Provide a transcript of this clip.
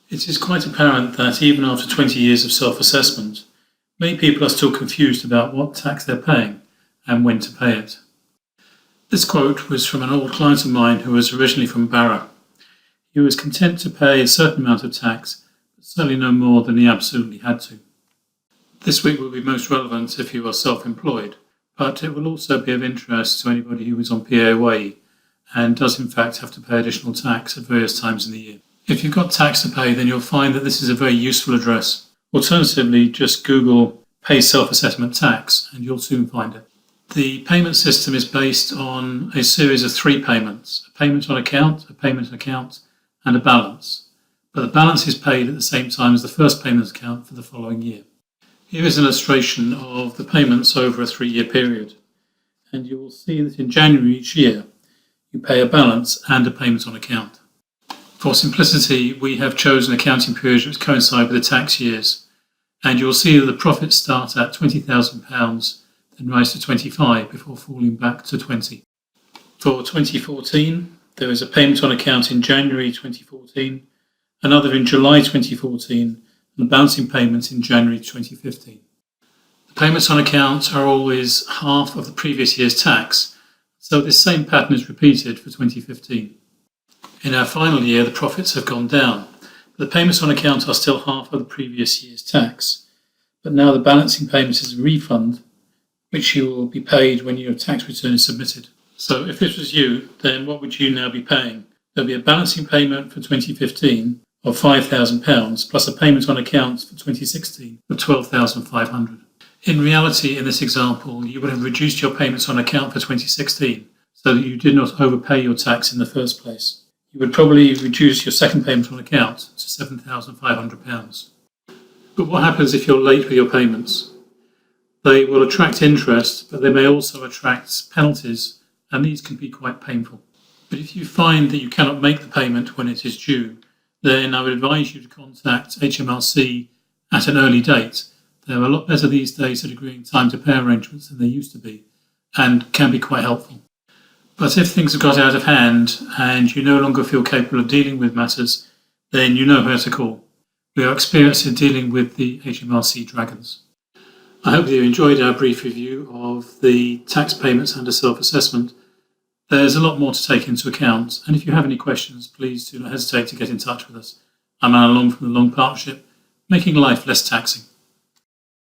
It is quite apparent that even after 20 years of self-assessment, many people are still confused about what tax they're paying and when to pay it. This quote was from an old client of mine who was originally from Barra. He was content to pay a certain amount of tax, but certainly no more than he absolutely had to. This week will be most relevant if you are self-employed, but it will also be of interest to anybody who is on PAYE and does in fact have to pay additional tax at various times in the year. If you've got tax to pay, then you'll find that this is a very useful address. Alternatively, just Google Pay Self-Assessment Tax and you'll soon find it. The payment system is based on a series of 3 payments: a payment on account, a payment account, and a balance. But the balance is paid at the same time as the first payment account for the following year. Here is an illustration of the payments over a 3-year period. And you will see that in January each year, you pay a balance and a payment on account. For simplicity, we have chosen accounting periods which coincide with the tax years, and you will see that the profits start at £20,000, then rise to 25 before falling back to 20. For 2014, there is a payment on account in January 2014, another in July 2014, and a balancing payment in January 2015. The payments on account are always half of the previous year's tax, so this same pattern is repeated for 2015. In our final year, the profits have gone down. The payments on account are still half of the previous year's tax, but now the balancing payment is a refund, which you will be paid when your tax return is submitted. So if this was you, then what would you now be paying? There'll be a balancing payment for 2015 of £5,000 plus a payment on account for 2016 of £12,500. In reality, in this example, you would have reduced your payments on account for 2016 so that you did not overpay your tax in the first place. You would probably reduce your second payment on account to £7,500. But what happens if you're late with your payments? They will attract interest, but they may also attract penalties, and these can be quite painful. But if you find that you cannot make the payment when it is due, then I would advise you to contact HMRC at an early date. They're a lot better these days at agreeing time to pay arrangements than they used to be, and can be quite helpful. But if things have got out of hand and you no longer feel capable of dealing with matters, then you know who to call. We are experienced in dealing with the HMRC dragons. I hope that you enjoyed our brief review of the tax payments under self-assessment. There's a lot more to take into account, and if you have any questions, please do not hesitate to get in touch with us. I'm Alan Long from the Long Partnership, making life less taxing.